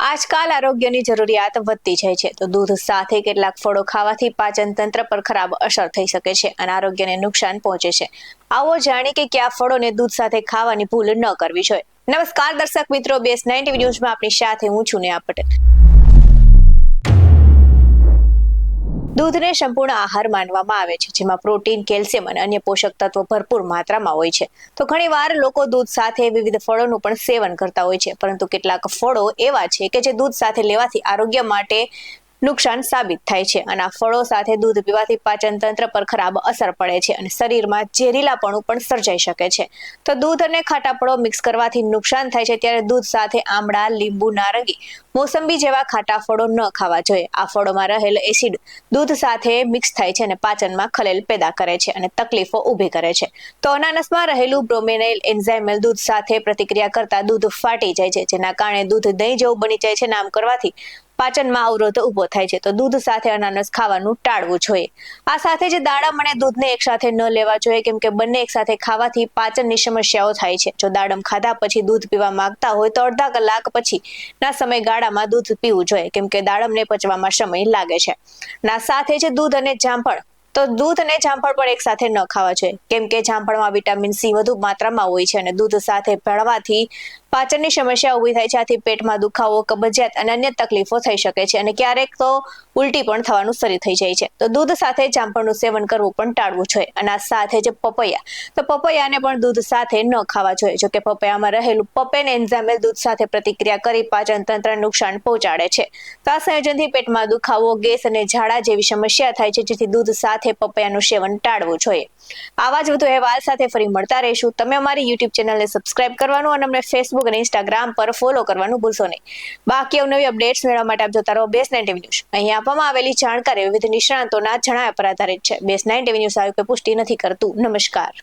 આજકાલ આરોગ્યની જરૂરિયાત વધતી જાય છે તો દૂધ સાથે કેટલાક ફળો ખાવાથી પાચન તંત્ર પર ખરાબ અસર થઈ શકે છે અને આરોગ્યને નુકસાન પહોંચે છે. આવો જાણી કે કયા ફળોને દૂધ સાથે ખાવાની ભૂલ ન કરવી જોઈએ. નમસ્કાર દર્શક મિત્રો, BS9 TV ન્યૂઝમાં આપની સાથે હું છું નેહા પટેલ. દૂધને સંપૂર્ણ આહાર માનવામાં આવે છે, જેમાં પ્રોટીન, કેલ્શિયમ અને અન્ય પોષક તત્વો ભરપૂર માત્રામાં હોય છે. તો ઘણીવાર લોકો દૂધ સાથે વિવિધ ફળોનું પણ સેવન કરતા હોય છે, પરંતુ કેટલાક ફળો એવા છે કે જે દૂધ સાથે લેવાથી આરોગ્ય માટે નુકસાન સાબિત થાય છે અને આ ફળો સાથે દૂધ પીવાથી પાચન તંત્ર પર ખરાબ અસર પડે છે અને શરીરમાં ઝેરીલાપણું પણ સર્જાઈ શકે છે. તો દૂધ અને ખાટા ફળો મિક્સ કરવાથી નુકસાન થાય છે, ત્યારે દૂધ સાથે આમળા, લીંબુ, નારંગી, મોસંબી જેવા ખાટા ફળો ન ખાવા જોઈએ. આ ફળોમાં રહેલ એસિડ દૂધ સાથે મિક્સ થાય છે અને પાચનમાં ખલેલ પેદા કરે છે અને તકલીફો ઊભી કરે છે. તો અનાનસમાં રહેલું બ્રોમેનાઇલ એન્ઝાઇમ દૂધ સાથે પ્રતિક્રિયા કરતા દૂધ ફાટી જાય છે, જેના કારણે દૂધ દહીં જેવું બની જાય છે. આમ કરવાથી પાચનમાં અવરોધ ઊભો થાય છે. તો દૂધ સાથે અનાનસ ખાવાનું ટાળવું જોઈએ. આ સાથે જ દાડમ અને દૂધને એકસાથે ન લેવા જોઈએ, કેમ કે બંને એકસાથે ખાવાથી પાચનની સમસ્યાઓ થાય છે. જો દાડમ ખાધા પછી દૂધ પીવા માંગતા હોય તો અડધા કલાક પછી ના સમયગાળામાં દૂધ પીવું જોઈએ, કેમ કે દાડમને પચવામાં સમય લાગે છે. ના સાથે જ દૂધ અને જામફળ પણ એક સાથે ન ખાવા જોઈએ, કેમ કે જામફળમાં વિટામિન સી વધુ માત્રામાં હોય છે અને દૂધ સાથે ભળવાથી પાચનની સમસ્યા ઊભી થાય છે. આથી પેટમાં દુખાવો, કબજિયાત અને અન્ય તકલીફો થઈ શકે છે અને ક્યારેક તો ઉલટી પણ થવાનું શરૂ થઈ જાય છે. તો દૂધ સાથે જામફળનું સેવન કરવું પણ ટાળવું જોઈએ. અને આ સાથે જ પપૈયાને પણ દૂધ સાથે ન ખાવા જોઈએ. જો કે પપૈયામાં રહેલું પપેન એન્ઝાઇમ દૂધ સાથે પ્રતિક્રિયા કરી પાચન તંત્રને નુકસાન પહોંચાડે છે. તો આ સંયોજનથી પેટમાં દુખાવો, ગેસ અને ઝાડા જેવી સમસ્યા થાય છે, જેથી દૂધ સાથે પપૈયાનું સેવન ટાળવું જોઈએ. આવા જ વધુ અહેવાલ સાથે ફરી મળતા રહીશું. તમે અમારી YouTube ચેનલને સબસ્ક્રાઇબ કરવાનું અને અમને Facebook અને Instagram પર ફોલો કરવાનું ભૂલશો નહીં. બાકી અવનવી અપડેટ્સ મેળવવા માટે આપ જોતા રહો BS9 TV ન્યૂઝ. અહીં આપવામાં આવેલી જાણકારી વિવિધ નિષ્ણાતોના જણાવ્યા પર આધારિત છે. BS9 TV ન્યૂઝ આવી કોઈ પુષ્ટિ નથી કરતું. નમસ્કાર.